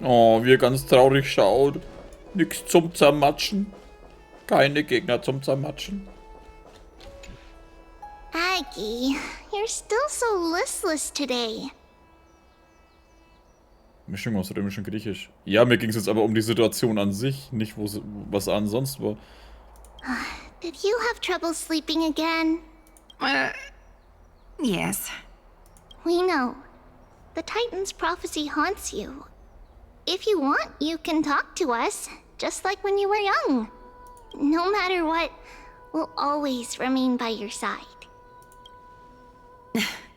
Oh, wie er ganz traurig schaut. Nix zum Zermatschen. Keine Gegner zum Zermatschen. Aggie, you're still so listless today. Mischung aus Römisch und Griechisch. Ja, mir ging es jetzt aber um die Situation an sich, nicht was ansonsten war. Did you have trouble sleeping again? Yes. We know. The Titan's prophecy haunts you. If you want, you can talk to us, just like when you were young. No matter what, we'll always remain by your side.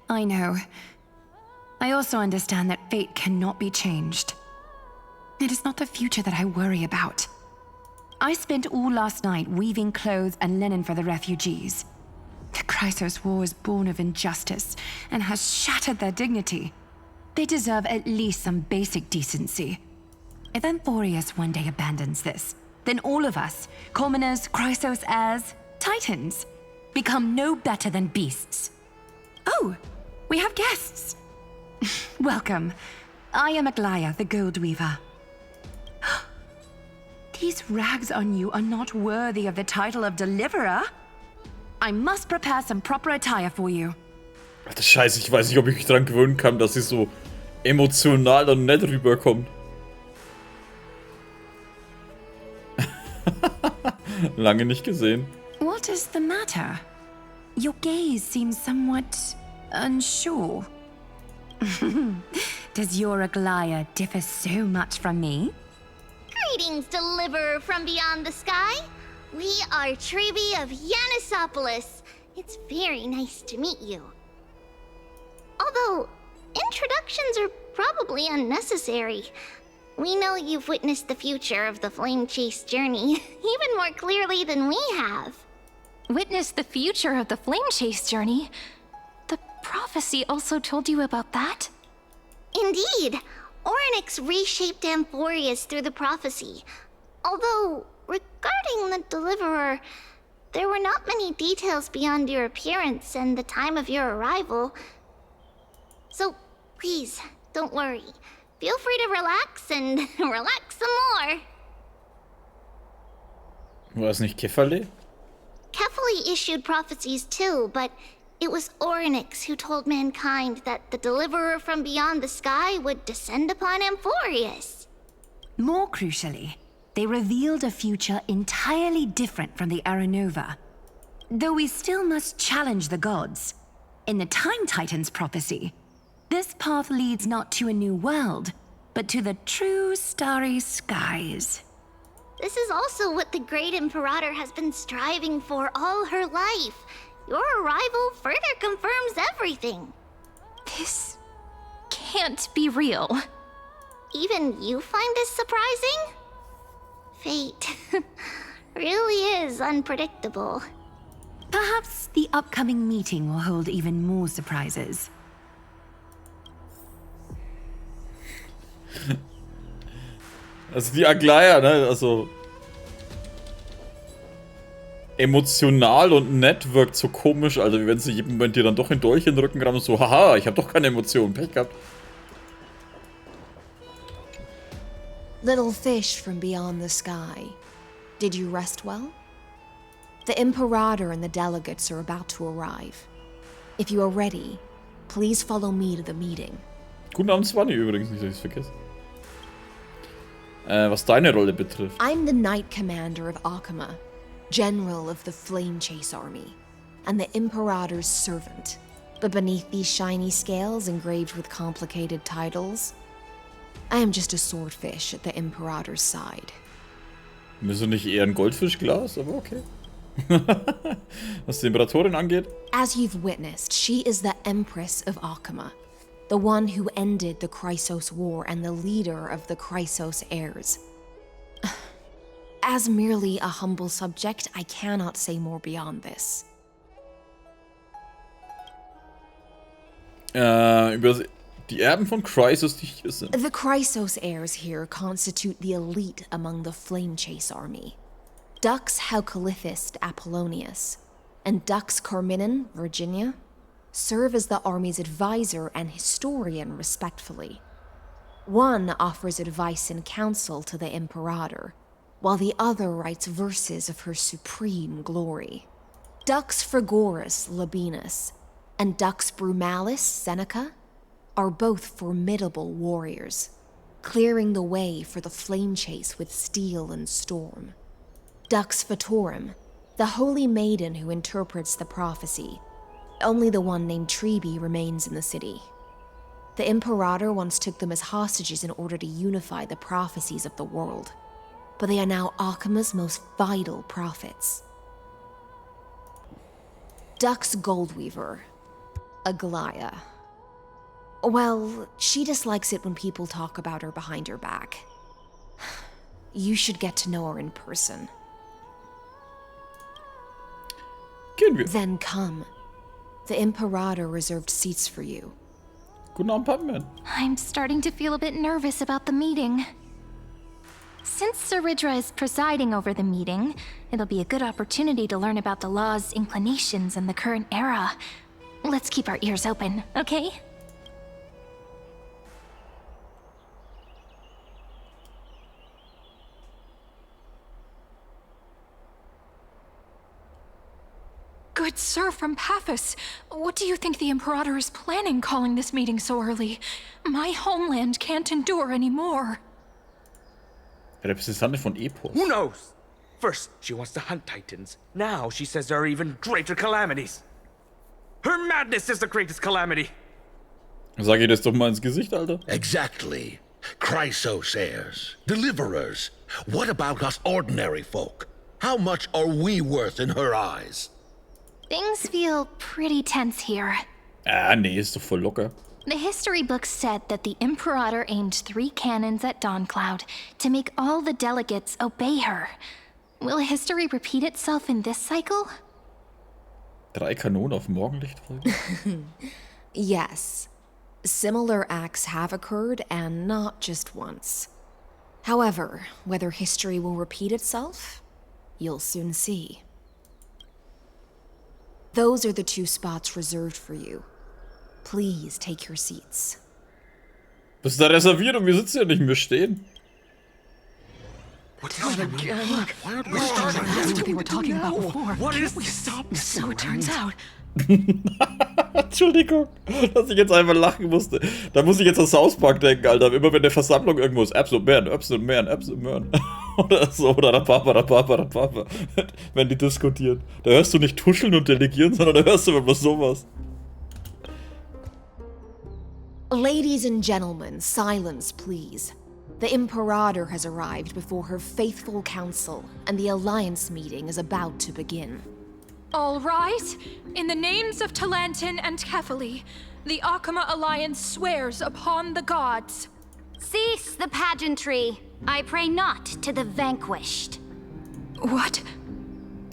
I know. I also understand that fate cannot be changed. It is not the future that I worry about. I spent all last night weaving clothes and linen for the refugees. The Chrysos War is born of injustice and has shattered their dignity. They deserve at least some basic decency. If Amphorius one day abandons this, then all of us, commoners, Chrysos heirs, Titans, become no better than beasts. Oh, we have guests. Welcome. I am Aglaya, the Gold Weaver. These rags on you are not worthy of the title of Deliverer. I must prepare some proper attire for you. Alter Scheiße, ich weiß nicht, ob ich mich dran gewöhnen kann, dass sie so emotional und nett rüberkommt. Lange nicht gesehen. What is the matter? Your gaze seems somewhat unsure. Does your Aglaya differ so much from me? Greetings, Deliverer from beyond the sky. We are Trebi of Yanisopolis. It's very nice to meet you. Although, introductions are probably unnecessary. We know you've witnessed the future of the Flame Chase journey even more clearly than we have. Witnessed the future of the Flame Chase journey? The prophecy also told you about that? Indeed, Orynyx reshaped Amphorius through the prophecy. Although, regarding the Deliverer, there were not many details beyond your appearance and the time of your arrival. So, please, don't worry. Feel free to relax and relax some more. War es nicht Kefale? Kefali issued prophecies too, but it was Orynyx who told mankind that the Deliverer from beyond the sky would descend upon Amphorius. More crucially, they revealed a future entirely different from the Aranova. Though we still must challenge the gods. In the Time Titan's prophecy, this path leads not to a new world, but to the true starry skies. This is also what the Great Imperator has been striving for all her life. Your arrival further confirms everything. This can't be real. Even you find this surprising? Fate really is unpredictable. Perhaps the upcoming meeting will hold even more surprises. Also die Aglaya, ne, also emotional und nett wirkt so komisch, also wie wenn sie jeden Moment dir dann doch ein Dolch in den Rücken rammt und so, haha, ich hab doch keine Emotionen, Pech gehabt. Little fish from beyond the sky, did you rest well? The Imperator and the delegates are about to arrive. If you are ready, please follow me to the meeting. Guten Abend, Swanny übrigens, nicht, dass ich's vergesse. Was deine Rolle betrifft. I'm the Knight Commander of Akama, General of the Flame Chase Army, and the Imperator's servant. But beneath these shiny scales engraved with complicated titles, I am just a swordfish at the Imperator's side. Bist du nicht eher ein Goldfischglas, aber okay. Was die Imperatorin angeht. As you've witnessed, she is the Empress of Akama, the one who ended the Chrysos War and the leader of the Chrysos heirs. As merely a humble subject, I cannot say more beyond this. Über die Erben von Chrysos, die hier sind. The Chrysos heirs here constitute the elite among the Flame Chase army. Dux Haucalithist Apollonius and Dux Carminin, Virginia, serve as the army's advisor and historian respectfully. One offers advice and counsel to the Imperator, while the other writes verses of her supreme glory. Dux Frigoris Labienus and Dux Brumalis Seneca are both formidable warriors, clearing the way for the flame chase with steel and storm. Dux Fatorum, the holy maiden who interprets the prophecy, only the one named Trebi remains in the city. The Imperator once took them as hostages in order to unify the prophecies of the world, but they are now Akima's most vital prophets. Dux Goldweaver, Aglaya. Well, she dislikes it when people talk about her behind her back. You should get to know her in person. Gehen wir. Then come. The Imperator reserved seats for you. Guten Abend, Pac-Man. I'm starting to feel a bit nervous about the meeting. Since Saridra is presiding over the meeting, it'll be a good opportunity to learn about the law's inclinations in the current era. Let's keep our ears open, okay? Good sir from Paphos, what do you think the Imperator is planning calling this meeting so early? My homeland can't endure anymore. Repräsentantin von Epos. Who knows? First, she wants to hunt Titans. Now she says there are even greater calamities. Her madness is the greatest calamity. Sag ihr das doch mal ins Gesicht, Alter. Exactly. Chrysosairs, deliverers. What about us ordinary folk? How much are we worth in her eyes? Things feel pretty tense here. Ah, nee, ist doch voll locker. The history books said that the Imperator aimed 3 cannons at Dawncloud to make all the delegates obey her. Will history repeat itself in this cycle? 3 Kanonen auf Morgenlicht folgen? Yes. Similar acts have occurred, and not just once. However, whether history will repeat itself, you'll soon see. Those are the 2 spots reserved for you. Please take your seats. Bist du da reserviert und wir sitzen ja nicht mehr stehen? What is it again? Why aren't we starting again? That's what they were talking about before. What is We this? stopped, so it turns out. Entschuldigung, dass ich jetzt einfach lachen musste. Da muss ich jetzt an South Park denken, Alter. Immer wenn der Versammlung irgendwo ist, Apps und Möhren, Apps und Möhren, Apps und Möhren. Oder so, oder Rapapa. Wenn die diskutieren. Da hörst du nicht tuscheln und delegieren, sondern da hörst du immer sowas. Ladies and gentlemen, silence, please. The Imperator has arrived before her faithful council, and the Alliance meeting is about to begin. All rise. In the names of Talantin and Kefali, the Akama Alliance swears upon the gods. Cease the pageantry. I pray not to the vanquished. What?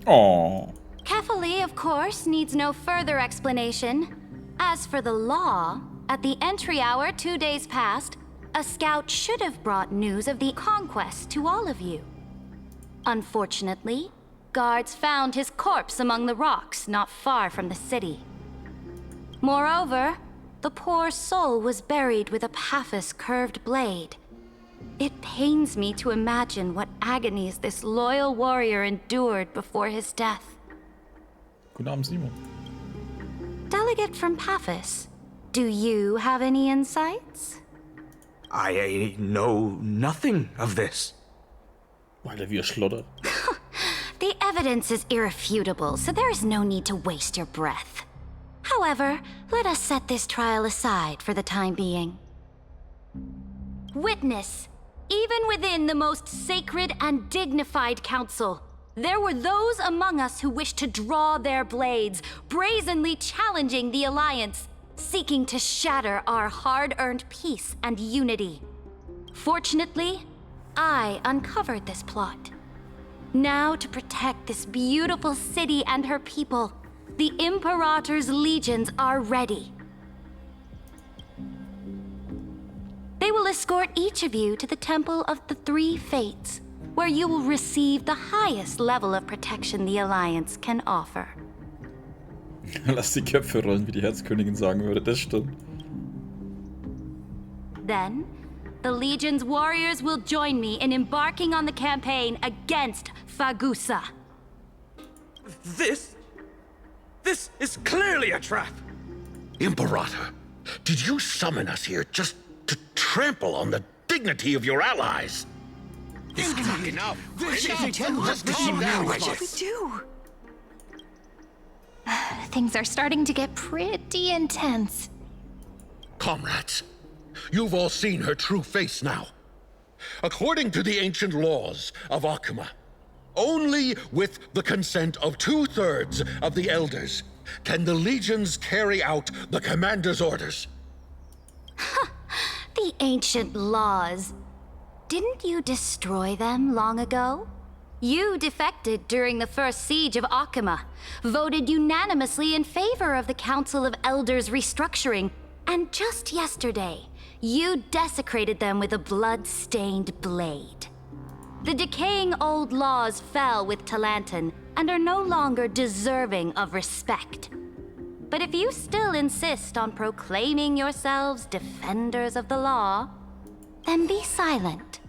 Oh. Kefali, of course, needs no further explanation. As for the law, at the entry hour 2 days past, a scout should have brought news of the conquest to all of you. Unfortunately, guards found his corpse among the rocks not far from the city. Moreover, the poor soul was buried with a Paphos curved blade. It pains me to imagine what agonies this loyal warrior endured before his death. Guten Abend, Simon. Delegate from Paphos, do you have any insights? I know nothing of this. Alter, wie er schlottert. The evidence is irrefutable, so there is no need to waste your breath. However, let us set this trial aside for the time being. Witness, even within the most sacred and dignified council, there were those among us who wished to draw their blades, brazenly challenging the Alliance, seeking to shatter our hard-earned peace and unity. Fortunately, I uncovered this plot. Now, to protect this beautiful city and her people, the Imperator's legions are ready. They will escort each of you to the Temple of the Three Fates, where you will receive the highest level of protection the Alliance can offer. Lass die Köpfe rollen, wie die Herzkönigin sagen würde. Das stimmt. Then, the Legion's warriors will join me in embarking on the campaign against Fagusa. This is clearly a trap. Imperator, did you summon us here just to trample on the dignity of your allies? Enough. Let's calm down. What should we do? Things are starting to get pretty intense. Comrades, you've all seen her true face now. According to the ancient laws of Akuma, only with the consent of 2/3 of the elders can the legions carry out the commander's orders. The ancient laws. Didn't you destroy them long ago? You defected during the first siege of Akuma, voted unanimously in favor of the Council of Elders restructuring, and just yesterday, you desecrated them with a blood-stained blade. The decaying old laws fell with Talanton and are no longer deserving of respect. But if you still insist on proclaiming yourselves defenders of the law, then be silent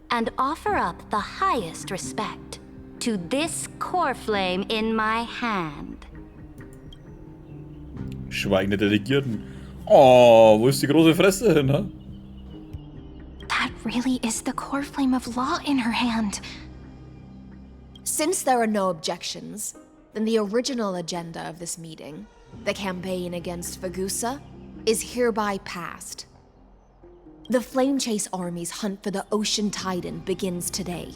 and offer up the highest respect to this core flame in my hand. Schweigende Delegierten. Oh, wo ist die große Fresse hin, ne? That really is the core flame of law in her hand. Since there are no objections, then the original agenda of this meeting, the campaign against Fagusa, is hereby passed. The Flamechase Army's hunt for the Ocean Titan begins today.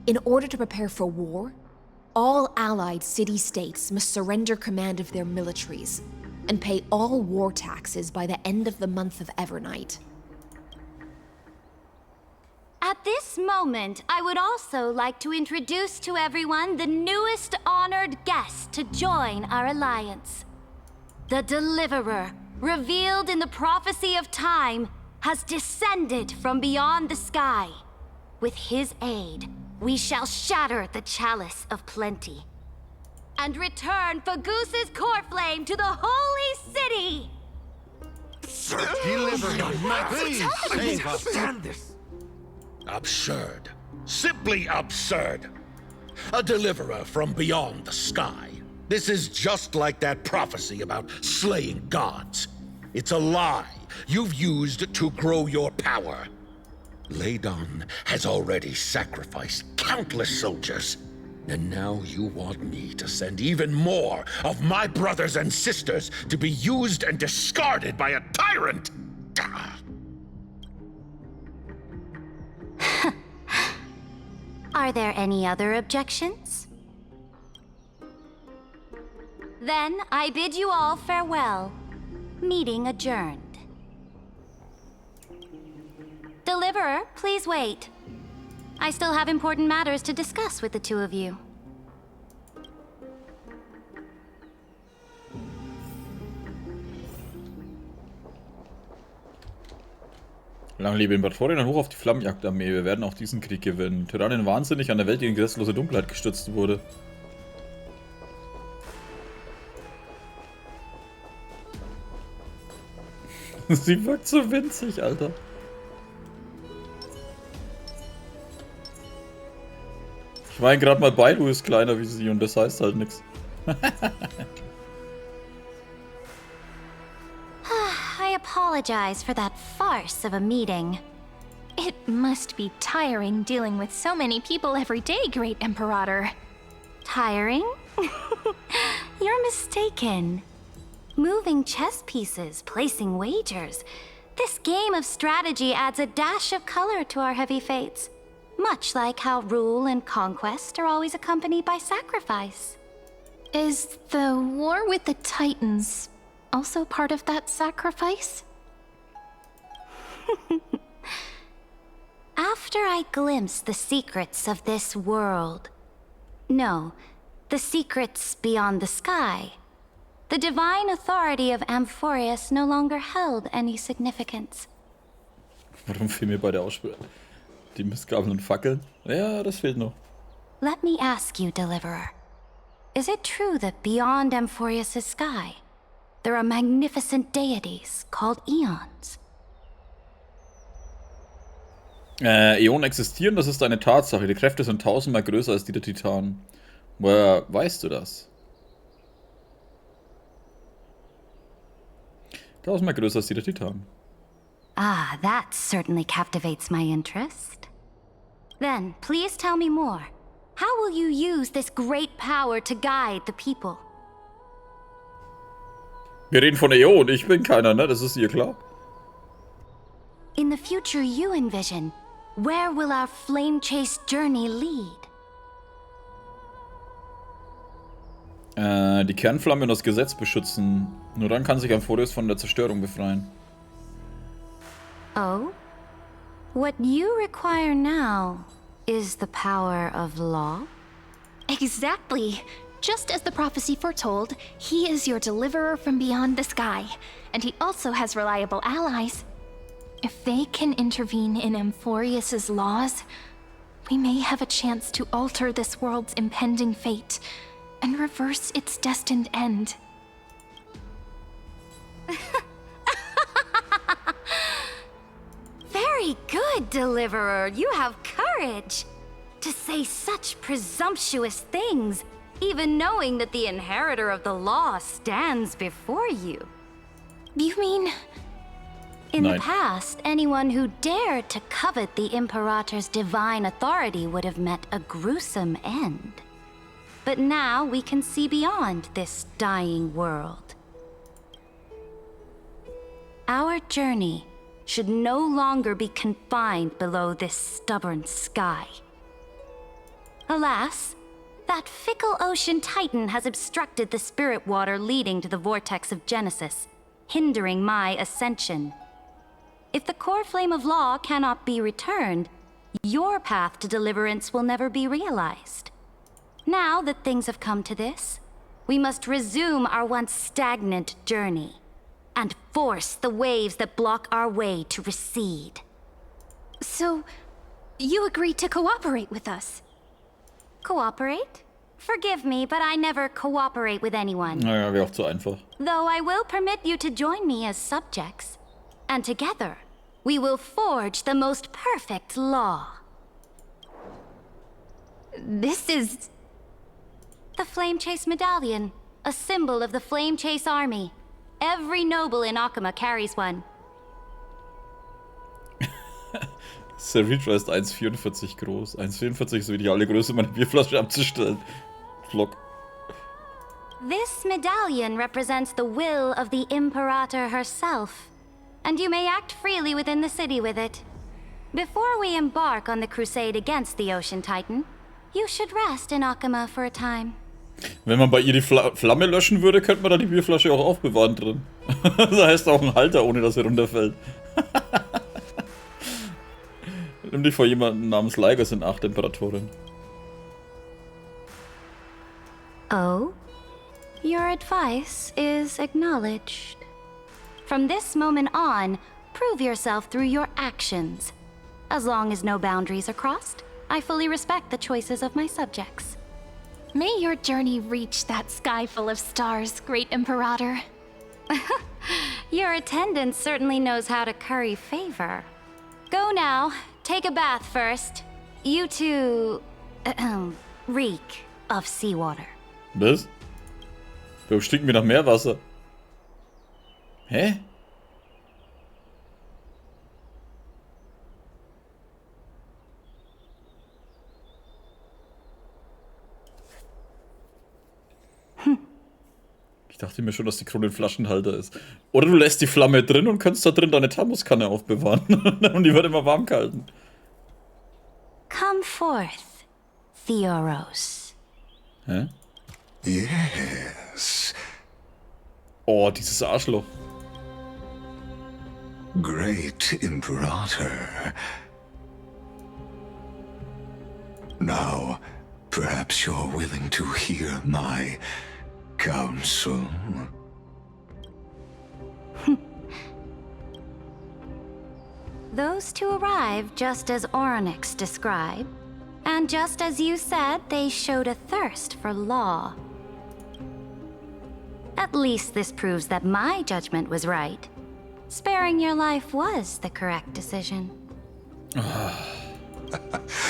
In order to prepare for war, all allied city-states must surrender command of their militaries and pay all war taxes by the end of the month of Evernight. At this moment, I would also like to introduce to everyone the newest honored guest to join our alliance. The Deliverer, revealed in the prophecy of time, has descended from beyond the sky. With his aid, we shall shatter the chalice of plenty and return Fagusa's core flame to the holy city! Stand this. Absurd. Simply absurd. A deliverer from beyond the sky. This is just like that prophecy about slaying gods. It's a lie you've used to grow your power. Ladon has already sacrificed countless soldiers. And now you want me to send even more of my brothers and sisters to be used and discarded by a tyrant? Are there any other objections? Then I bid you all farewell. Meeting adjourned. Deliverer, please wait. I still have important matters to discuss with the two of you. Lang lebe Imperatorinnen und hoch auf die Flammenjagdarmee. Wir werden auch diesen Krieg gewinnen. Tyrannen wahnsinnig an der Welt, die in gesetzlose Dunkelheit gestützt wurde. Sie wirkt so winzig, Alter. Ich meine gerade mal, Baidu ist kleiner wie sie und das heißt halt nichts. I apologize for that farce of a meeting. It must be tiring dealing with so many people every day, Great Imperator. Tiring? You're mistaken. Moving chess pieces, placing wagers. This game of strategy adds a dash of color to our heavy fates. Much like how rule and conquest are always accompanied by sacrifice. Is the war with the Titans also part of that sacrifice? After I glimpse the secrets of this world... No, the secrets beyond the sky. The divine authority of Amphorius no longer held any significance. Warum fehlen mir bei der Aussprache die Missgabeln und Fackeln? Ja, das fehlt noch. Let me ask you, Deliverer. Is it true that beyond Amphorius' sky, there are magnificent deities called Eons? Äonen existieren, das ist eine Tatsache. Die Kräfte sind 1000-mal größer als die der Titanen. Woher weißt du das? 1000-mal größer als die der Titanen. Ah, that certainly captivates my interest. Then, please tell me more. How will you use this great power to guide the people? Wir reden von Äonen, ich bin keiner, ne? Das ist dir klar. In the future you envision, where will our flame chase journey lead? Die Kernflamme und das Gesetz beschützen. Nur dann kann sich Amphoreus von der Zerstörung befreien. Oh? What you require now is the power of law? Exactly. Just as the prophecy foretold, he is your deliverer from beyond the sky, and he also has reliable allies. If they can intervene in Amphoreus's laws, we may have a chance to alter this world's impending fate and reverse its destined end. Very good, Deliverer. You have courage. To say such presumptuous things, even knowing that the inheritor of the law stands before you. You mean... In the past, anyone who dared to covet the Imperator's divine authority would have met a gruesome end. But now we can see beyond this dying world. Our journey should no longer be confined below this stubborn sky. Alas, that fickle ocean titan has obstructed the spirit water leading to the vortex of Genesis, hindering my ascension. If the core flame of law cannot be returned, your path to deliverance will never be realized. Now that things have come to this, we must resume our once stagnant journey and force the waves that block our way to recede. So, you agreed to cooperate with us? Cooperate? Forgive me, but I never cooperate with anyone. Naja, wäre auch zu einfach. Though I will permit you to join me as subjects. And together, we will forge the most perfect law. This is... The Flame Chase Medallion, a symbol of the Flame Chase Army. Every noble in Akama carries one. Ceridra ist 1,44 groß. 1,44 ist so wie die alle Größe, meine Bierflasche abzustellen. Flock. This medallion represents the will of the Imperator herself, and you may act freely within the city with it. Before we embark on the crusade against the Ocean Titan, you should rest in Akama for a time. Wenn man bei ihr die Flamme löschen würde, könnte man da die Bierflasche auch aufbewahren drin. Das heißt auch ein Halter, ohne dass er runterfällt. Nimm dich vor jemanden namens Lygus in Acht, Imperatorin. Oh? Your advice is acknowledged. From this moment on, prove yourself through your actions. As long as no boundaries are crossed, I fully respect the choices of my subjects. May your journey reach that sky full of stars, Great Imperator. Your attendant certainly knows how to curry favor. Go now. Take a bath first. You two... reek of seawater. Was? Warum stinken wir nach Meerwasser? Hä? Ich dachte mir schon, dass die Krone ein Flaschenhalter ist. Oder du lässt die Flamme drin und kannst da drin deine Thermoskanne aufbewahren. Und die wird immer warm gehalten. Come forth, Theoros. Hä? Yes. Oh, dieses Arschloch. Great Imperator. Now, perhaps you're willing to hear my counsel. Those two arrived just as Orynyx described, and just as you said, they showed a thirst for law. At least this proves that my judgment was right. Sparing your life was the correct decision.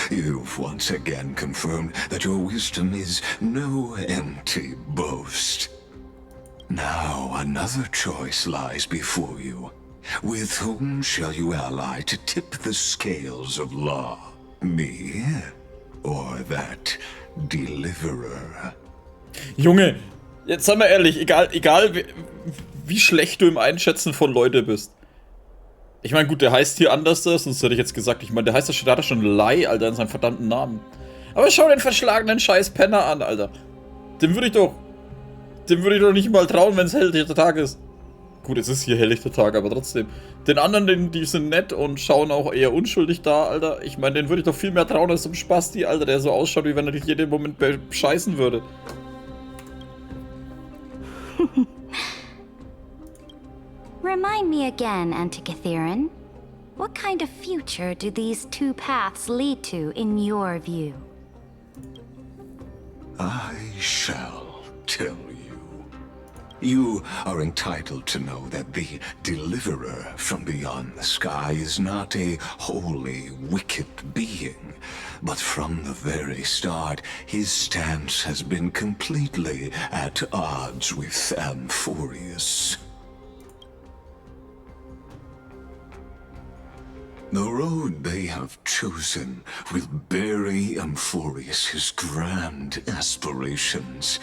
You've once again confirmed that your wisdom is no empty boast. Now another choice lies before you. With whom shall you ally to tip the scales of law? Me or that Deliverer? Junge, jetzt sei mal ehrlich, egal wie schlecht du im Einschätzen von Leute bist. Ich meine, gut, der heißt hier anders, sonst hätte ich jetzt gesagt, ich meine, der heißt da schon Lai, Alter, in seinem verdammten Namen. Aber schau den verschlagenen scheiß Penner an, Alter. Dem würde ich doch nicht mal trauen, wenn es helllichter Tag ist. Gut, es ist hier helllichter Tag, aber trotzdem. Den anderen, die sind nett und schauen auch eher unschuldig da, Alter. Ich meine, den würde ich doch viel mehr trauen als so ein Spasti, Alter, der so ausschaut, wie wenn er dich jeden Moment bescheißen würde. Remind me again, Antikythera. What kind of future do these two paths lead to in your view? I shall tell you. You are entitled to know that the Deliverer from beyond the sky is not a wholly wicked being, but from the very start, his stance has been completely at odds with Amphorius. The road they have chosen will bury Amphorius' grand aspirations.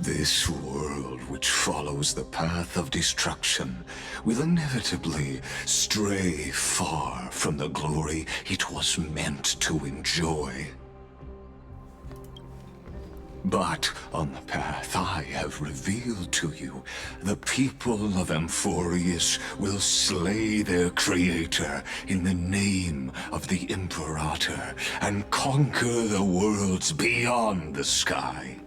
This world which follows the path of destruction will inevitably stray far from the glory it was meant to enjoy. But on the path I have revealed to you, the people of Amphorius will slay their creator in the name of the Imperator and conquer the worlds beyond the sky.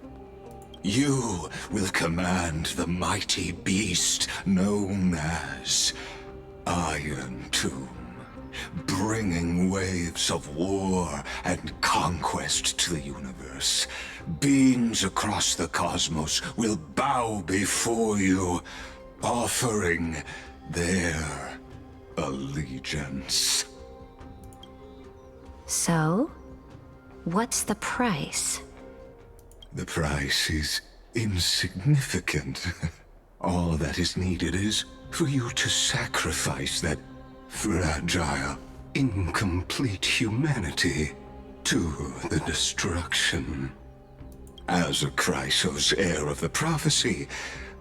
You will command the mighty beast known as Iron Tomb, bringing waves of war and conquest to the universe. Beings across the cosmos will bow before you, offering their allegiance. So, what's the price? The price is insignificant. All that is needed is for you to sacrifice that fragile, incomplete humanity to the destruction. As a Chrysos, heir of the prophecy,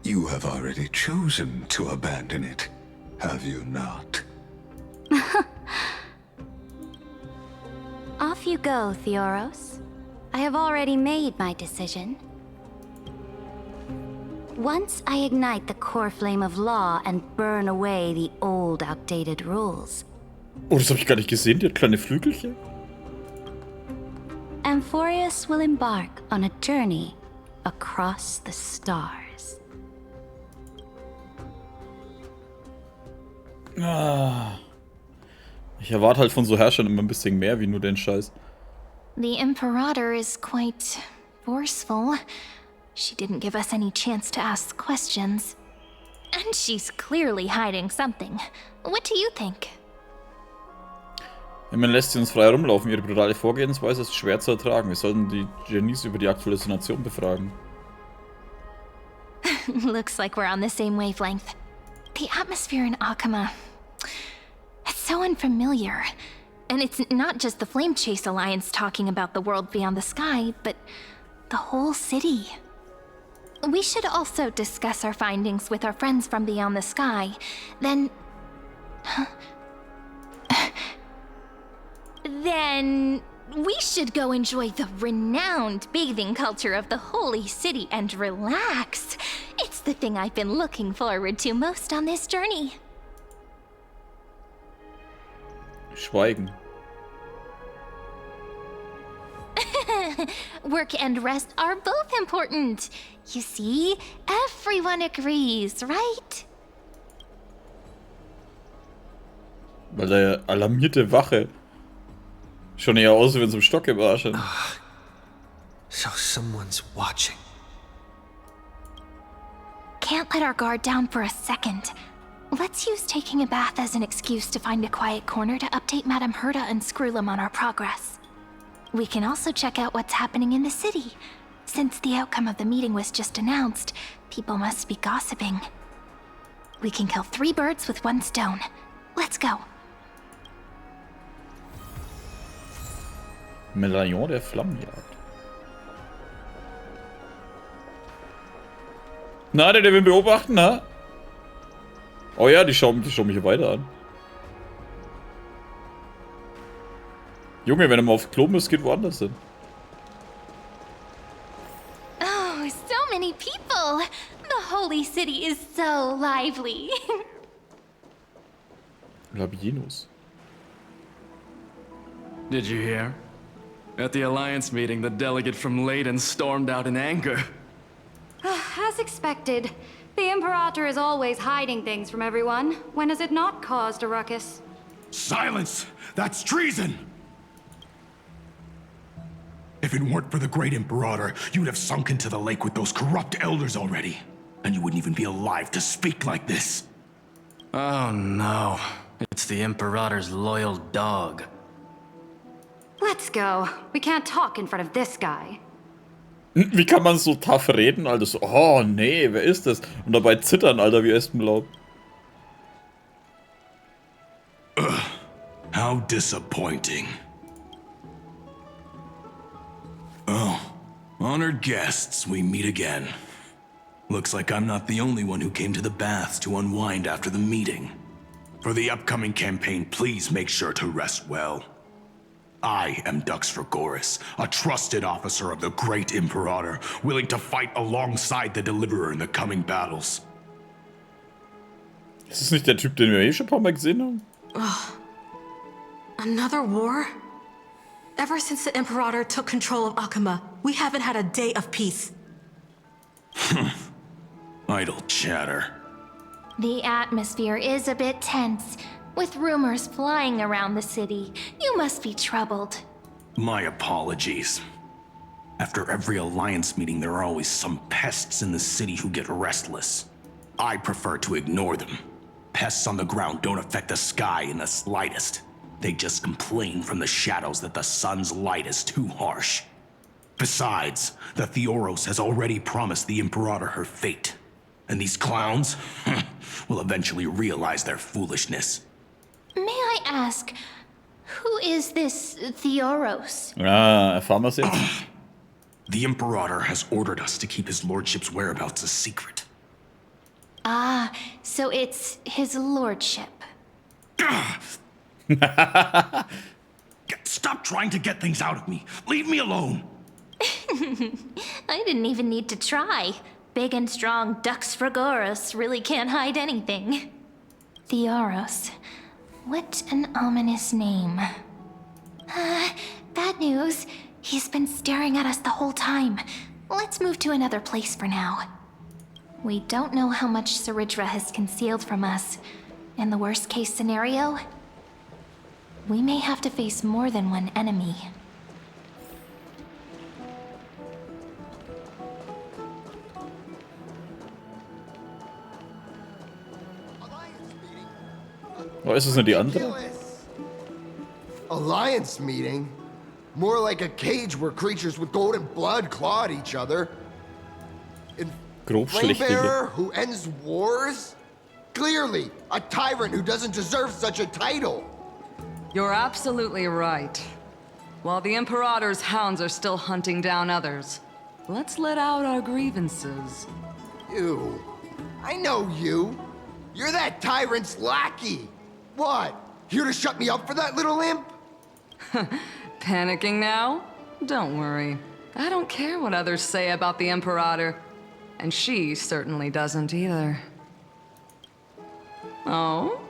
you have already chosen to abandon it, have you not? Off you go, Theoros. I have already made my decision. Once I ignite the core flame of law and burn away the old, outdated rules. Oh, das habe ich gar nicht gesehen, die hat kleine Flügelchen. Amphorius will embark on a journey across the stars. Ich erwarte halt von so Herrschern immer ein bisschen mehr wie nur den Scheiß. The Imperator is quite forceful. She didn't give us any chance to ask questions. And she's clearly hiding something. What do you think? Man lässt sie uns frei rumlaufen. Ihre brutale Vorgehensweise ist schwer zu ertragen. Wir sollten die Genies über die aktuelle Situation befragen. Looks like we're on the same wavelength. The atmosphere in Akama, it's so unfamiliar. And it's not just the Flame Chase Alliance talking about the world beyond the sky, but the whole city. We should also discuss our findings with our friends from beyond the sky. Then we should go enjoy the renowned bathing culture of the holy city and relax. It's the thing I've been looking forward to most on this journey. Schweigen. Work and rest are both important. You see, everyone agrees, right? Weil der alarmierte Wache schon eher aus, wenn es im Stock im Arsch ist. So someone's watching. Can't let our guard down for a second. Let's use taking a bath as an excuse to find a quiet corner to update Madame Herta and Screwlum on our progress. We can also check out what's happening in the city. Since the outcome of the meeting was just announced, people must be gossiping. We can kill 3 birds with 1 stone. Let's go. Medaillon der Flammenjagd. Na, der will beobachten, ha? Oh ja, die schauen mich hier weiter an. Junge, wenn er mal aufs Klo muss, geht woanders hin. Oh, so many people! The holy city is so lively. Labienus. Did you hear? At the Alliance meeting, the delegate from Leyden stormed out in anger. As expected, the Imperator is always hiding things from everyone. When has it not caused a ruckus? Silence! That's treason! If it weren't for the great Imperator, you'd have sunk into the lake with those corrupt elders already. And you wouldn't even be alive to speak like this. Oh no. It's the Imperator's loyal dog. Let's go. We can't talk in front of this guy. Wie kann man so tough reden, Alter? So, oh nee, wer ist das? Und dabei zittern, Alter, wie Espenlaub. How disappointing. Oh, honored guests, we meet again. Looks like I'm not the only one who came to the baths to unwind after the meeting. For the upcoming campaign, please make sure to rest well. I am Dux Fregoris, a trusted officer of the great Imperator, willing to fight alongside the Deliverer in the coming battles. Ist das nicht der Typ, den wir eh schon ein paar Mal gesehen haben? Another war? Ever since the Imperator took control of Akama, we haven't had a day of peace. Idle chatter. The atmosphere is a bit tense, with rumors flying around the city. You must be troubled. My apologies. After every Alliance meeting, there are always some pests in the city who get restless. I prefer to ignore them. Pests on the ground don't affect the sky in the slightest. They just complain from the shadows that the sun's light is too harsh. Besides, the Theoros has already promised the Imperator her fate. And these clowns will eventually realize their foolishness. May I ask, who is this Theoros? Erfahren wir es jetzt? The Imperator has ordered us to keep his lordship's whereabouts a secret. Ah, so it's his lordship. Stop trying to get things out of me. Leave me alone. I didn't even need to try. Big and strong Dux Fregoris really can't hide anything. Theoros. What an ominous name. Bad news. He's been staring at us the whole time. Let's move to another place for now. We don't know how much Saridra has concealed from us. In the worst case scenario, we may have to face more than one enemy. Oh, ist das nicht die andere? Alliance meeting? More like a cage where creatures with golden blood claw at each other. And Flamebearer who ends wars? Clearly, a tyrant who doesn't deserve such a title. You're absolutely right. While the Imperator's hounds are still hunting down others, let's let out our grievances. You. I know you. You're that tyrant's lackey. What? Here to shut me up for that little imp? Panicking now? Don't worry. I don't care what others say about the Imperator. And she certainly doesn't either. Oh?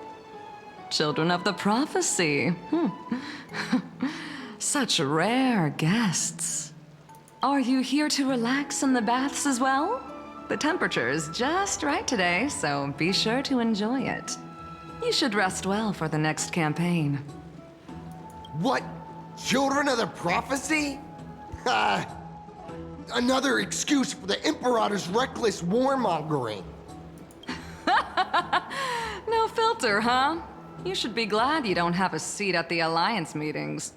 Children of the Prophecy. Such rare guests. Are you here to relax in the baths as well? The temperature is just right today, so be sure to enjoy it. You should rest well for the next campaign. What? Children of the Prophecy? Another excuse for the Imperator's reckless warmongering. No doctor, huh? You should be glad you don't have a seat at the Alliance meetings.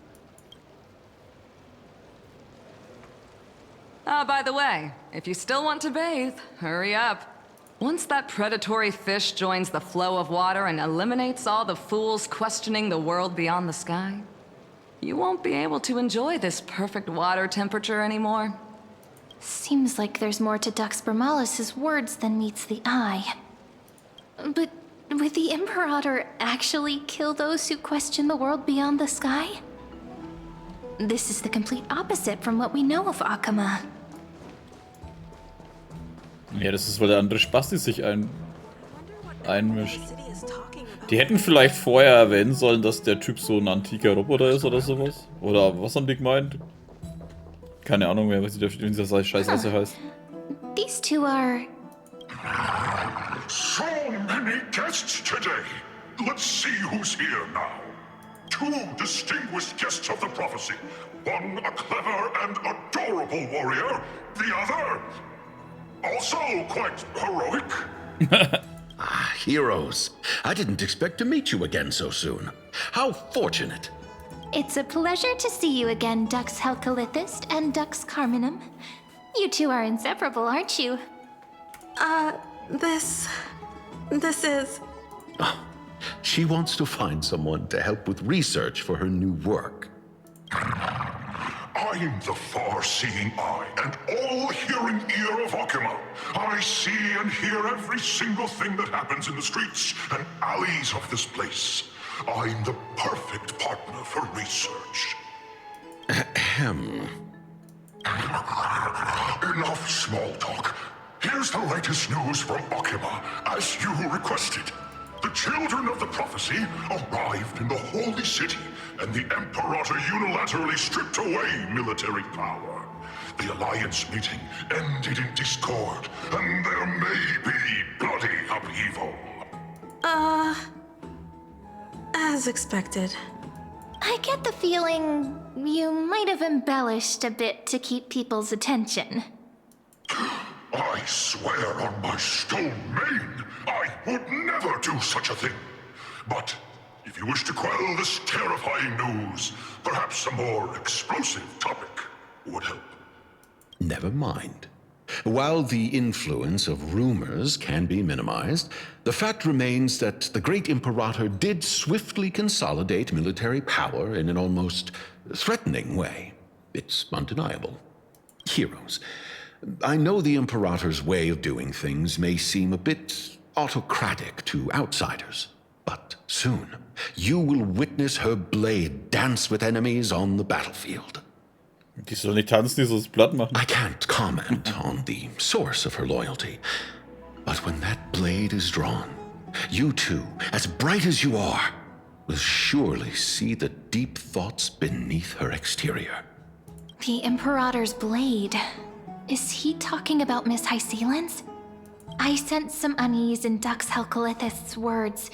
By the way, if you still want to bathe, hurry up. Once that predatory fish joins the flow of water and eliminates all the fools questioning the world beyond the sky, you won't be able to enjoy this perfect water temperature anymore. Seems like there's more to Dux Bramalis's words than meets the eye. But would the Imperator actually kill those who question the world beyond the sky? This is the complete opposite from what we know of Akama. Ja, das ist, weil der andere Spasti sich einmischt. Die hätten vielleicht vorher erwähnen sollen, dass der Typ so ein antiker Roboter ist oder sowas. Oder was haben die gemeint? Keine Ahnung mehr, wie dieser Scheiße heißt. These two are... So many guests today. Let's see who's here now. 2 distinguished guests of the prophecy. One a clever and adorable warrior. The other... also quite heroic. Heroes. I didn't expect to meet you again so soon. How fortunate. It's a pleasure to see you again, Dux Helcalithist and Dux Carminum. You two are inseparable, aren't you? This is... Oh, she wants to find someone to help with research for her new work. I'm the far-seeing eye and all-hearing ear of Akama. I see and hear every single thing that happens in the streets and alleys of this place. I'm the perfect partner for research. Ahem. Enough small talk. Here's the latest news from Akama, as you requested. The children of the prophecy arrived in the holy city, and the Imperator unilaterally stripped away military power. The Alliance meeting ended in discord, and there may be bloody upheaval. As expected. I get the feeling you might have embellished a bit to keep people's attention. I swear on my stone mane, I would never do such a thing. But if you wish to quell this terrifying news, perhaps a more explosive topic would help. Never mind. While the influence of rumors can be minimized, the fact remains that the great Imperator did swiftly consolidate military power in an almost threatening way. It's undeniable. Heroes. I know the Imperator's way of doing things may seem a bit autocratic to outsiders, but soon you will witness her blade dance with enemies on the battlefield. Die soll nicht tanzen, die soll es platt machen. I can't comment on the source of her loyalty, but when that blade is drawn, you two, as bright as you are, will surely see the deep thoughts beneath her exterior. The Imperator's blade. Is he talking about Miss Hysealens? I sense some unease in Dux Helcalithist's words.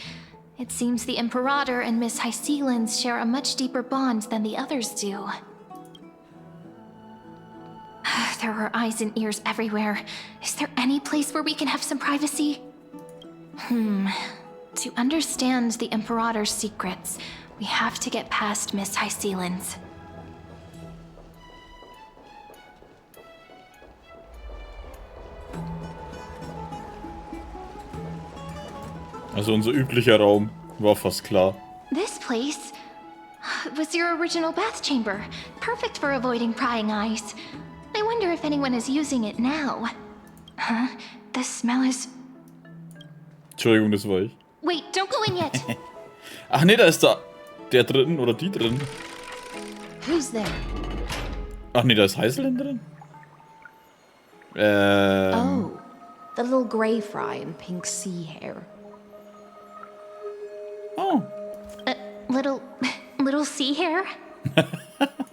It seems the Imperator and Miss Hysealens share a much deeper bond than the others do. There are eyes and ears everywhere. Is there any place where we can have some privacy? To understand the Imperator's secrets, we have to get past Miss Hysealens. Also unser üblicher Raum war fast klar. This place was your original bath chamber, perfect for avoiding prying eyes. I wonder if anyone is using it now. Huh? The smell is... Entschuldigung, das war ich. Wait, don't go in yet. Ach nee, da ist der drin oder die drin. Who's there? Ach nee, da ist Hysealen drin? Oh, the little gray fry in pink sea hair. Oh. Little sea hair?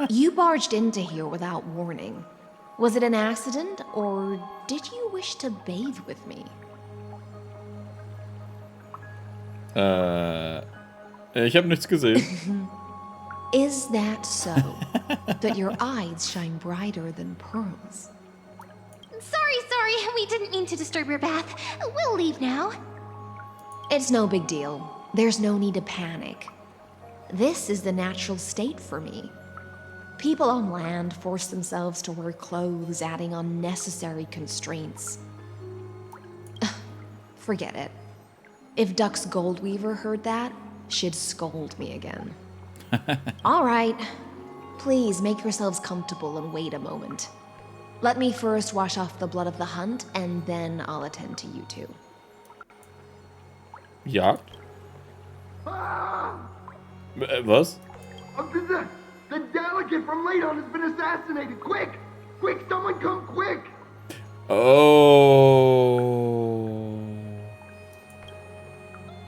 You barged into here without warning. Was it an accident, or did you wish to bathe with me? Ich habe nichts gesehen. Is that so? That your eyes shine brighter than pearls? Sorry, we didn't mean to disturb your bath. We'll leave now. It's no big deal. There's no need to panic. This is the natural state for me. People on land force themselves to wear clothes, adding unnecessary constraints. Forget it. If Dux Goldweaver heard that, she'd scold me again. All right. Please make yourselves comfortable and wait a moment. Let me first wash off the blood of the hunt, and then I'll attend to you two. Jagd? Was? The delegate from Ladon has been assassinated! Quick! Quick, someone come quick! Oh.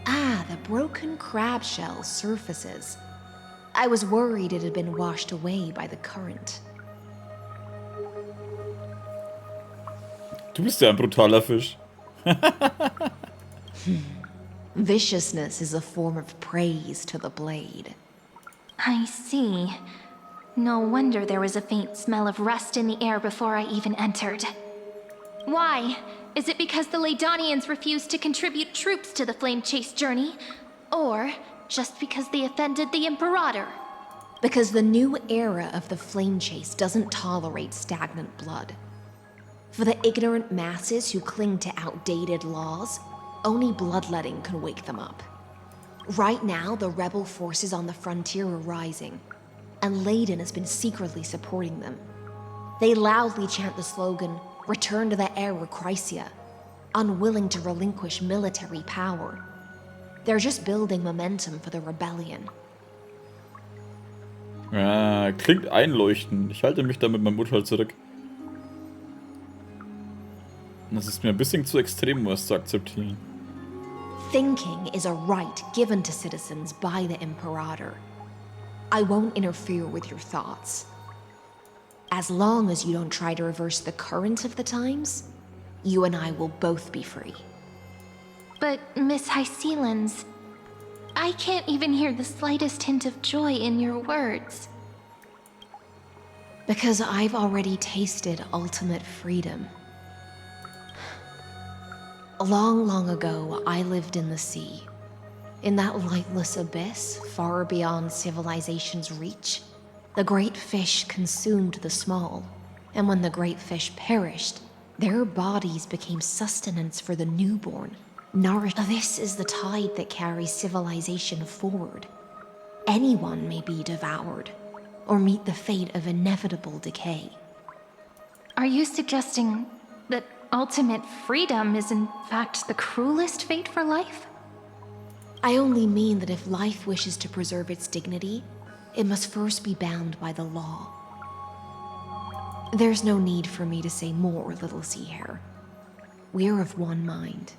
Ah, the broken crab shell surfaces. I was worried it had been washed away by the current. Du bist ja ein brutaler Fisch. Viciousness is a form of praise to the blade. I see. No wonder there was a faint smell of rust in the air before I even entered. Why? Is it because the Ladonians refused to contribute troops to the Flame Chase journey? Or just because they offended the Imperator? Because the new era of the Flame Chase doesn't tolerate stagnant blood. For the ignorant masses who cling to outdated laws, only bloodletting can wake them up. Right now, the rebel forces on the frontier are rising, and Ladon has been secretly supporting them. They loudly chant the slogan, "Return to the era Chrysia," unwilling to relinquish military power. They're just building momentum for the rebellion. Klingt einleuchtend. Ich halte mich da mit meinem Urteil zurück. Das ist mir ein bisschen zu extrem, um es zu akzeptieren. Thinking is a right given to citizens by the Imperator. I won't interfere with your thoughts. As long as you don't try to reverse the current of the times, you and I will both be free. But, Miss Hycelens, I can't even hear the slightest hint of joy in your words. Because I've already tasted ultimate freedom. Long, long ago, I lived in the sea. In that lightless abyss, far beyond civilization's reach, the great fish consumed the small. And when the great fish perished, their bodies became sustenance for the newborn. This is the tide that carries civilization forward. Anyone may be devoured, or meet the fate of inevitable decay. Are you suggesting that ultimate freedom is in fact the cruelest fate for life? I only mean that if life wishes to preserve its dignity, it must first be bound by the law. There's no need for me to say more, Little Sea Hare. We're of one mind.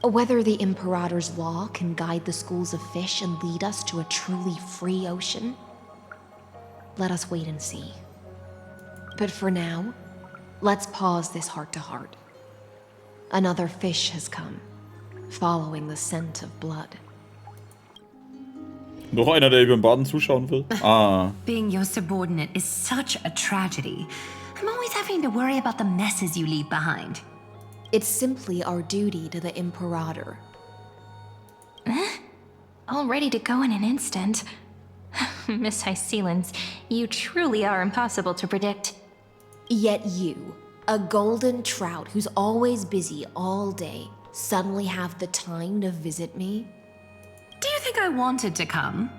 Whether the Imperator's law can guide the schools of fish and lead us to a truly free ocean, let us wait and see. But for now, let's pause this heart-to-heart. Another fish has come, following the scent of blood. Noch einer, der beim Baden zuschauen will? Ah. Being your subordinate is such a tragedy. I'm always having to worry about the messes you leave behind. It's simply our duty to the Imperator. All ready to go in an instant. Miss Hycelens, you truly are impossible to predict. Yet you, a golden trout who's always busy all day, suddenly have the time to visit me? Do you think I wanted to come?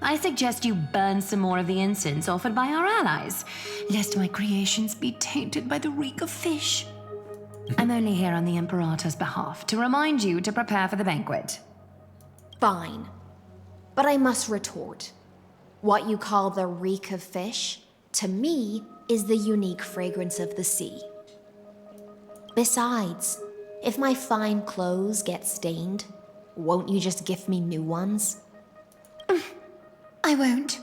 I suggest you burn some more of the incense offered by our allies, lest my creations be tainted by the reek of fish. I'm only here on the Imperator's behalf to remind you to prepare for the banquet. Fine. But I must retort. What you call the reek of fish, to me, is the unique fragrance of the sea. Besides, if my fine clothes get stained, won't you just gift me new ones? I won't.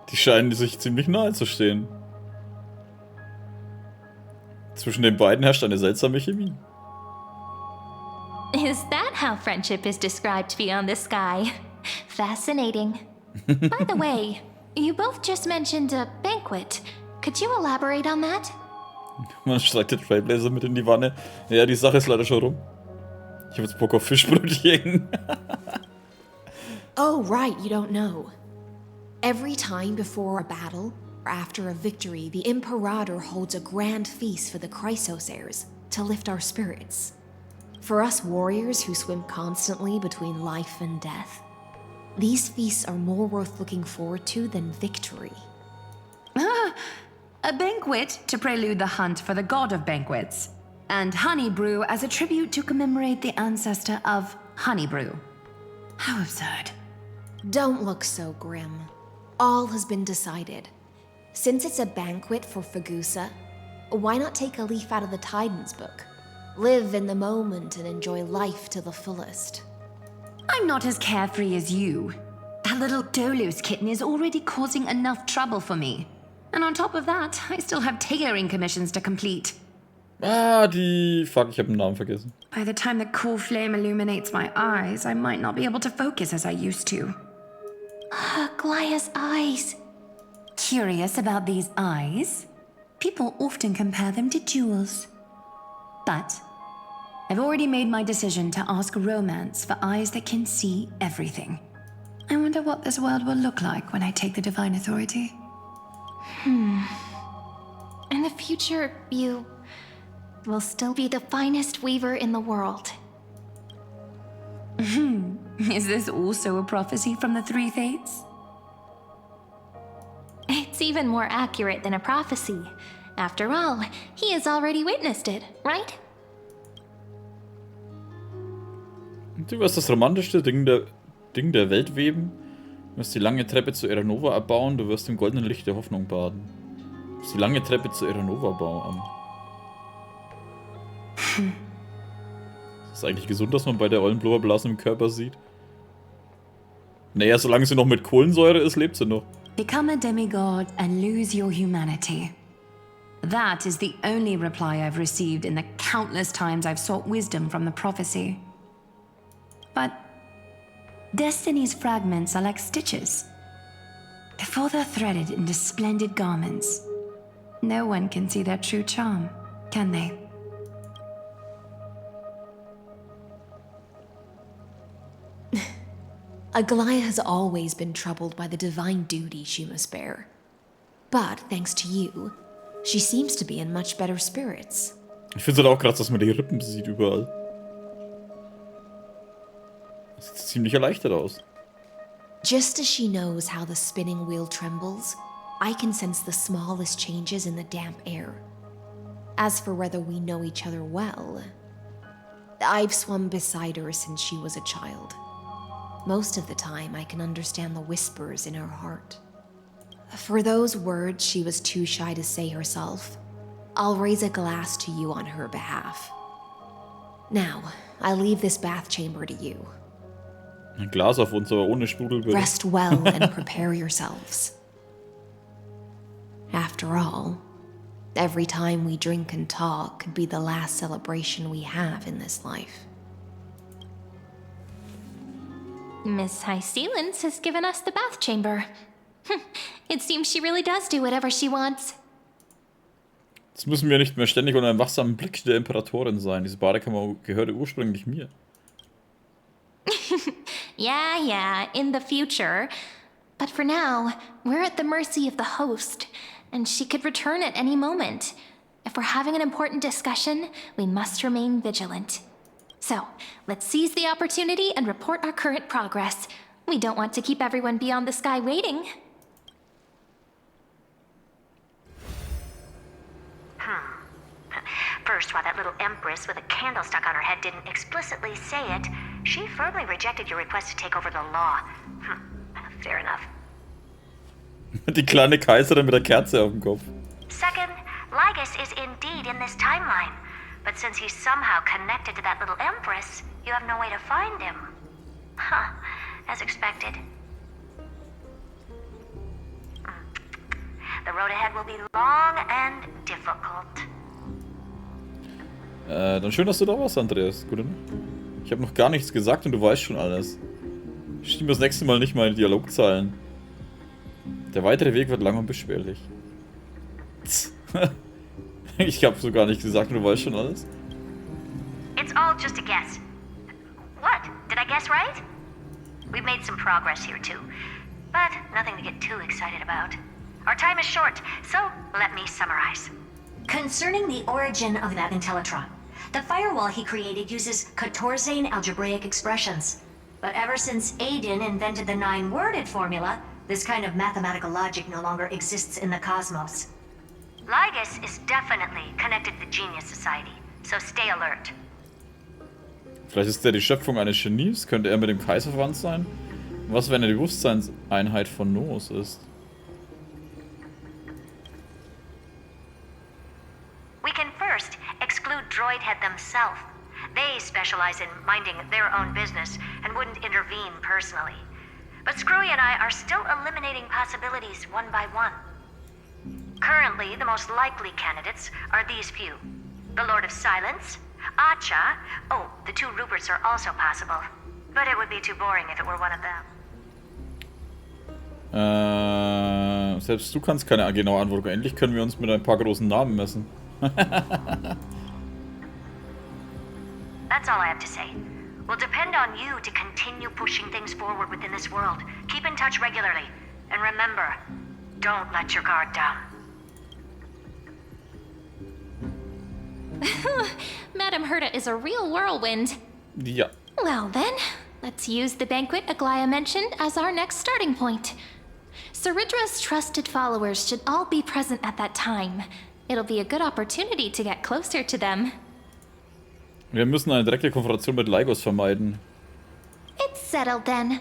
Die scheinen sich ziemlich nahe zu stehen. Zwischen den beiden herrscht eine seltsame Chemie. Is that how friendship is described beyond the sky? Fascinating. By the way, you both just mentioned a banquet. Could you elaborate on that? Man streitet Trailblazer mit in die Wanne. Ja, die Sache ist leider schon rum. Ich hab jetzt Bock auf Fischbrötchen. Oh, right, you don't know. Every time before a battle or after a victory, the Imperator holds a grand feast for the Chrysos heirs to lift our spirits. For us warriors who swim constantly between life and death, these feasts are more worth looking forward to than victory. A banquet to prelude the hunt for the god of banquets, and honey brew as a tribute to commemorate the ancestor of honey brew. How absurd. Don't look so grim. All has been decided. Since it's a banquet for Fagusa, why not take a leaf out of the Tidens book? Live in the moment and enjoy life to the fullest. I'm not as carefree as you. That little Dolus kitten is already causing enough trouble for me. And on top of that, I still have tailoring commissions to complete. Fuck, ich hab den Namen vergessen. By the time the cool flame illuminates my eyes, I might not be able to focus as I used to. Glaya's eyes. Curious about these eyes? People often compare them to jewels. But I've already made my decision to ask Romance for eyes that can see everything. I wonder what this world will look like when I take the Divine Authority. In the future, you will still be the finest weaver in the world. Is this also a prophecy from the Three Fates? It's even more accurate than a prophecy. After all, he has already witnessed it, right? Du wirst das romantischste Ding der Welt weben. Du wirst die lange Treppe zu Eranova erbauen. Du wirst im goldenen Licht der Hoffnung baden. Du wirst die lange Treppe zu Eranova bauen. Ist es eigentlich gesund, dass man bei der ollen Blubberblasen im Körper sieht? Naja, solange sie noch mit Kohlensäure ist, lebt sie noch. Become a demigod and lose your humanity. That is the only reply I've received in the countless times I've sought wisdom from the prophecy. But Destiny's fragments are like stitches. Before they're threaded into splendid garments, no one can see their true charm, can they? Aglaya has always been troubled by the divine duty she must bear. But thanks to you, she seems to be in much better spirits. Ich finde es halt auch krass, dass man die Rippen sieht überall. Das sieht ziemlich erleichtert aus. Just as she knows how the spinning wheel trembles, I can sense the smallest changes in the damp air. As for whether we know each other well, I've swum beside her since she was a child. Most of the time, I can understand the whispers in her heart. For those words she was too shy to say herself, I'll raise a glass to you on her behalf. Now, I leave this bath chamber to you. Ein Glas auf uns, aber ohne Sprudel bitte. Rest well and prepare yourselves. After all, every time we drink and talk could be the last celebration we have in this life. Miss High Sealance has given us the bath chamber. It seems she really does do whatever she wants. Jetzt müssen wir nicht mehr ständig unter dem wachsamen Blick der Imperatorin sein. Diese Badekammer gehörte ursprünglich mir. Yeah, in the future. But for now, we're at the mercy of the host, and she could return at any moment. If we're having an important discussion, we must remain vigilant. So, let's seize the opportunity and report our current progress. We don't want to keep everyone beyond the sky waiting. First, while that little empress with a candle stuck on her head didn't explicitly say it, she firmly rejected your request to take over the law. Fair enough. Die kleine Kaiserin mit der Kerze auf dem Kopf. Second, Lygus is indeed in this timeline. But since he's somehow connected to that little empress, you have no way to find him. As expected. The road ahead will be long and difficult. Dann schön, dass du da warst, Andreas. Gute Nacht. Ich habe noch gar nichts gesagt und du weißt schon alles. Stimmt das nächste Mal nicht meine Dialogzeilen. Der weitere Weg wird lang und beschwerlich. Ich habe so gar nicht gesagt und du weißt schon alles. It's all just a guess. What? Did I guess right? We've made some progress here too, but nothing to get too excited about. Our time is short, so let me summarize. Concerning the origin of that Intellitron, the firewall he created uses Catorzane algebraic expressions. But ever since Aiden invented the 9-worded formula, this kind of mathematical logic no longer exists in the cosmos. Lygus is definitely connected to the Genius Society, so stay alert. Vielleicht ist er die Schöpfung eines Genies? Könnte er mit dem Kaiser verwandt sein? Was, wenn er die Bewusstseinseinheit von Nos ist? We can first exclude Droidhead themselves. They specialize in minding their own business and wouldn't intervene personally. But Screwy and I are still eliminating possibilities one by one. Currently, the most likely candidates are these few. The Lord of Silence, Acha, oh, the 2 Ruperts are also possible. But it would be too boring if it were one of them. Selbst du kannst keine genaue Antwort geben. Endlich können wir uns mit ein paar großen Namen messen. That's all I have to say. We'll depend on you to continue pushing things forward within this world. Keep in touch regularly. And remember, don't let your guard down. Madame Herta is a real whirlwind. Ja. Well then, let's use the banquet Aglaia mentioned as our next starting point. Ceridra's trusted followers should all be present at that time. It'll be a good opportunity to get closer to them. Wir müssen eine direkte Konfrontation mit Lygos vermeiden. It's settled then.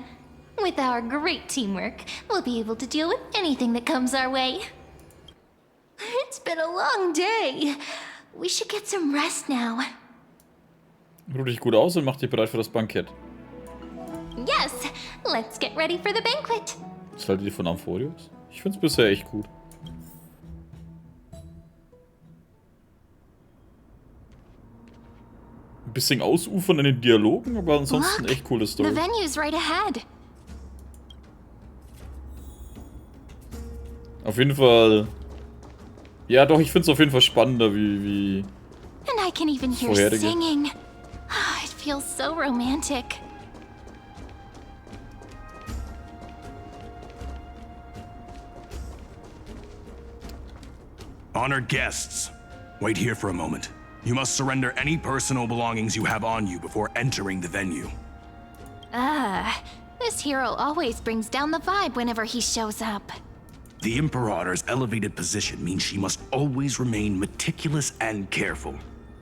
With our great teamwork, we'll be able to deal with anything that comes our way. It's been a long day. We should get some rest now. Ruh dich gut aus und mach dich bereit für das Bankett. Yes, let's get ready for the banquet. Was haltet ihr von Amphorius? Ich find's bisher echt gut. Ein bisschen ausufern in den Dialogen, aber ansonsten Look, echt coole Story. The venue's right ahead. Auf jeden Fall. Ja, doch, ich find's auf jeden Fall spannender wie And I can even hear vorherige. singing. It feels so romantic. Honored guests, wait here for a moment. You must surrender any personal belongings you have on you before entering the venue. This hero always brings down the vibe whenever he shows up. The Imperator's elevated position means she must always remain meticulous and careful.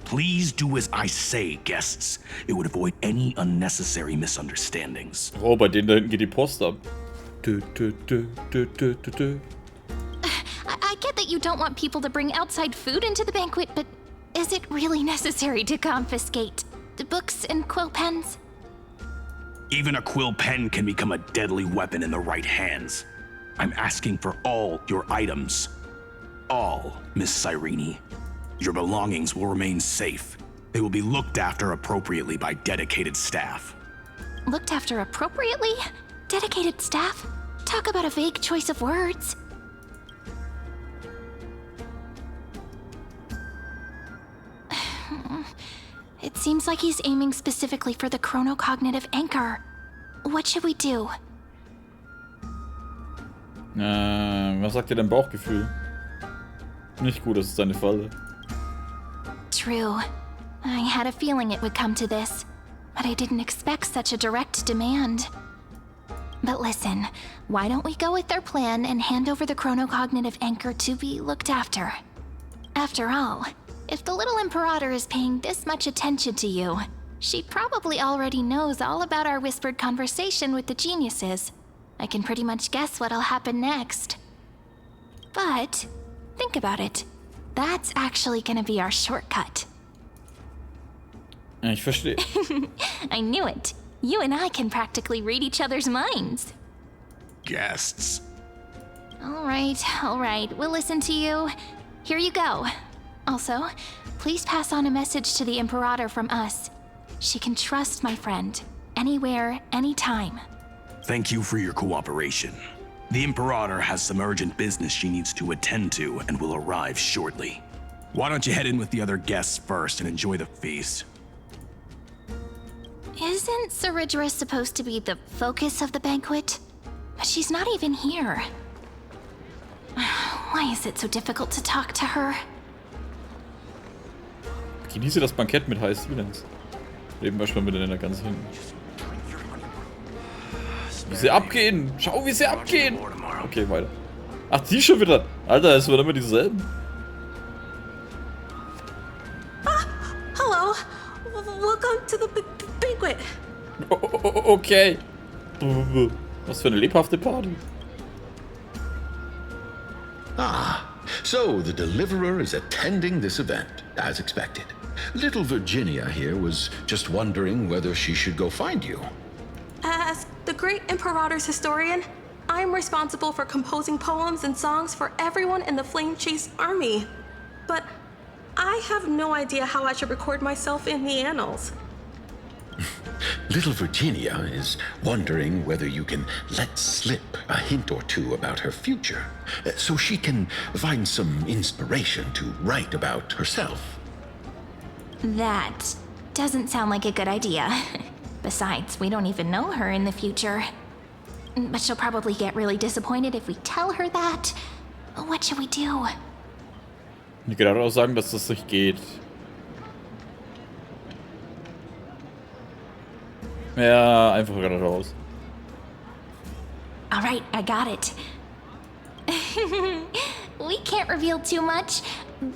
Please do as I say, guests. It would avoid any unnecessary misunderstandings. Oh, bei denen da hinten geht die Post ab. I get that you don't want people to bring outside food into the banquet, but is it really necessary to confiscate the books and quill pens? Even a quill pen can become a deadly weapon in the right hands. I'm asking for all your items. All, Miss Cyrene. Your belongings will remain safe. They will be looked after appropriately by dedicated staff. Looked after appropriately? Dedicated staff? Talk about a vague choice of words. It seems like he's aiming specifically for the chronocognitive anchor. What should we do? Was sagt dir dein Bauchgefühl? Nicht gut, das ist eine Falle. True. I had a feeling it would come to this, but I didn't expect such a direct demand. But listen, why don't we go with their plan and hand over the chronocognitive anchor to be looked after? After all, if the little Imperator is paying this much attention to you, she probably already knows all about our whispered conversation with the geniuses. I can pretty much guess what'll happen next. But, think about it. That's actually gonna be our shortcut. Ich verstehe. I knew it. You and I can practically read each other's minds. Guests. All right. We'll listen to you. Here you go. Also, please pass on a message to the Imperator from us. She can trust my friend. Anywhere, anytime. Thank you for your cooperation. The Imperator has some urgent business she needs to attend to and will arrive shortly. Why don't you head in with the other guests first and enjoy the feast? Isn't Saridra supposed to be the focus of the banquet? But she's not even here. Why is it so difficult to talk to her? Genieße das Bankett mit High Silence. Leben wir schon miteinander ganz hinten. Wie sie abgehen! Schau, wie sie abgehen! Okay, weiter. Ach, die schon wieder! Alter, es wird immer dieselben. Hello. Welcome to the banquet. Okay. Was für eine lebhafte Party. Ah, so the Deliverer is attending this event, as expected. Little Virginia here was just wondering whether she should go find you. As the great Imperator's historian, I'm responsible for composing poems and songs for everyone in the Flame Chase army. But I have no idea how I should record myself in the annals. Little Virginia is wondering whether you can let slip a hint or two about her future, so she can find some inspiration to write about herself. That doesn't sound like a good idea. Besides, we don't even know her in the future. But she'll probably get really disappointed if we tell her that. What should we do? Ich kann auch sagen, dass das nicht geht. Ja, einfach gerade raus. Alright, I got it. We can't reveal too much,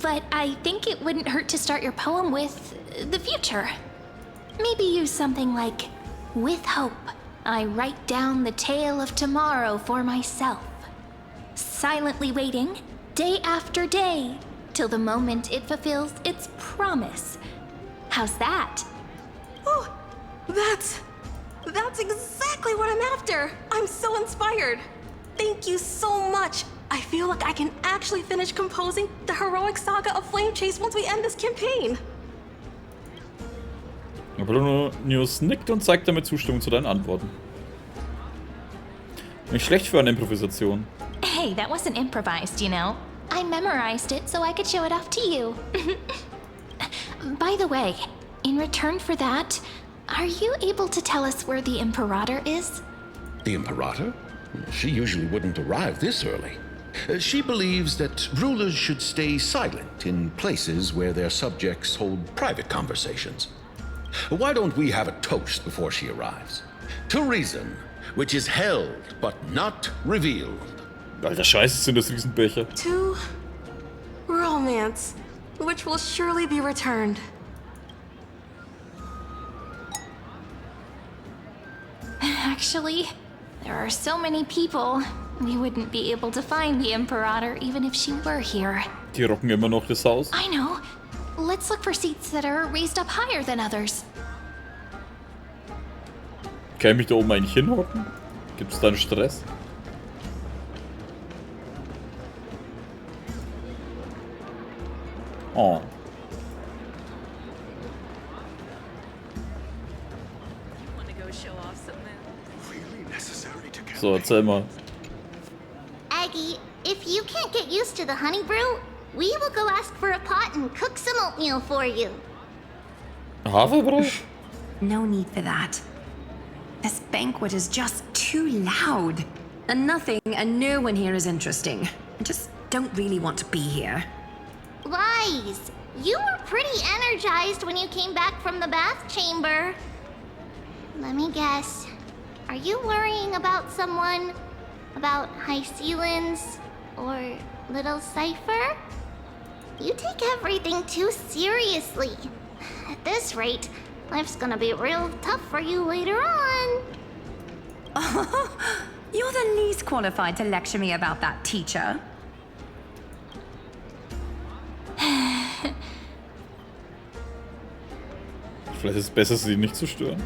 but I think it wouldn't hurt to start your poem with the future. Maybe use something like, with hope, I write down the tale of tomorrow for myself. Silently waiting, day after day, till the moment it fulfills its promise. How's that? Oh, that's exactly what I'm after. I'm so inspired. Thank you so much. I feel like I can actually finish composing the heroic saga of Flame Chase once we end this campaign. Apollonius nickt und zeigt damit Zustimmung zu deinen Antworten. Nicht schlecht für eine Improvisation. Hey, that wasn't improvised, you know. I memorized it so I could show it off to you. By the way, in return for that, are you able to tell us where the Imperator is? The Imperator? She usually wouldn't arrive this early. She believes that rulers should stay silent in places where their subjects hold private conversations. Why don't we have a toast before she arrives? To reason, which is held but not revealed. Alter Scheiße, sind das Riesenbecher. To romance, which will surely be returned. Actually, there are so many people, we wouldn't be able to find the Imperator even if she were here. Die rocken immer noch das Haus. I know. Let's look for seats that are raised up higher than others. Kann ich mich da oben eigentlich hinhocken? Gibt's da einen Stress? Oh. So, erzähl mal. Aggie, if you can't get used to the honey brew, we will go ask for a pot and cook some oatmeal for you. Haferbrei? No need for that. This banquet is just too loud. And nothing and no one here is interesting. I just don't really want to be here. Lies. You were pretty energized when you came back from the bath chamber. Let me guess. Are you worrying about someone? About High Sealins? Or Little Cypher? You take everything too seriously. At this rate, life's gonna be real tough for you later on. You're the least qualified to lecture me about that, teacher. Vielleicht ist es besser, sie nicht zu stören.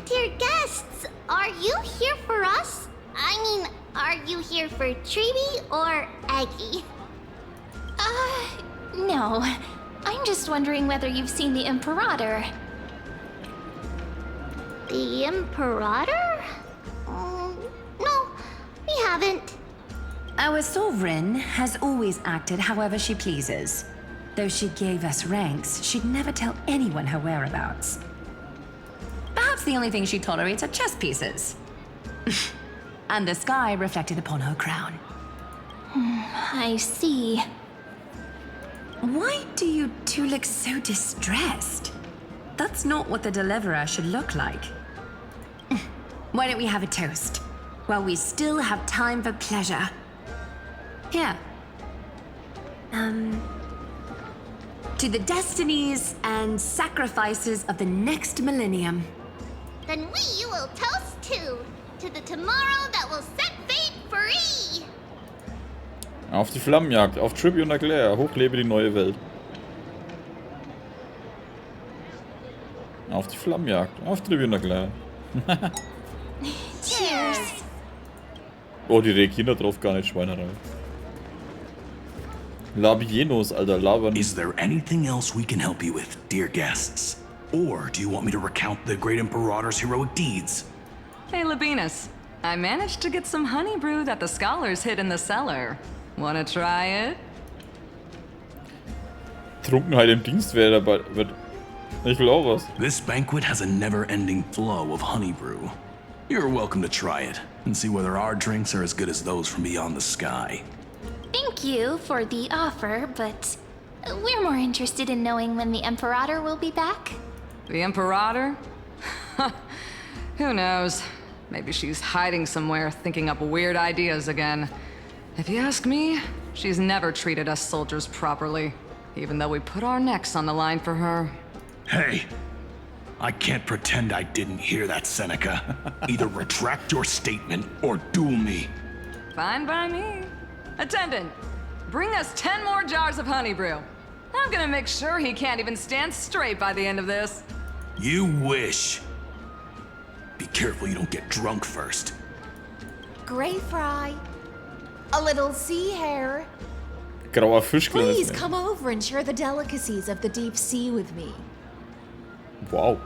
Dear guests, are you here for us? I mean, are you here for Treeby or Aggie? No. I'm just wondering whether you've seen the Imperator. The Imperator? No, we haven't. Our sovereign has always acted however she pleases. Though she gave us ranks, she'd never tell anyone her whereabouts. Perhaps the only thing she tolerates are chess pieces. And the sky reflected upon her crown. I see. Why do you two look so distressed? That's not what the Deliverer should look like. Why don't we have a toast? While we still have time for pleasure. Here. To the destinies and sacrifices of the next millennium. Then we will toast to the tomorrow that will set fate free. Auf die Flammenjagd, auf Tribune und Claire. Hochlebe die neue Welt. Auf die Flammenjagd, auf Tribune und Claire. Cheers. Oh, die reagieren da drauf gar nicht, Schweinerei. Labienos, Alter, labern. Is there anything else we can help you with, dear guests? Or do you want me to recount the great Imperator's heroic deeds? Hey, Labinas. I managed to get some honey brew that the scholars hid in the cellar. Wanna try it? Trunkenheit im Dienst wäre dabei. Ich will auch was. This banquet has a never-ending flow of honey brew. You're welcome to try it and see whether our drinks are as good as those from beyond the sky. Thank you for the offer, but we're more interested in knowing when the Imperator will be back. The Imperator? Who knows? Maybe she's hiding somewhere, thinking up weird ideas again. If you ask me, she's never treated us soldiers properly, even though we put our necks on the line for her. Hey, I can't pretend I didn't hear that, Seneca. Either retract your statement or duel me. Fine by me. Attendant, bring us 10 more jars of honey brew. I'm gonna make sure he can't even stand straight by the end of this. You wish. Be careful you don't get drunk first. Gray fry. A little sea hare. Grauer Fisch. Please come over and share the delicacies of the deep sea with me. Wow.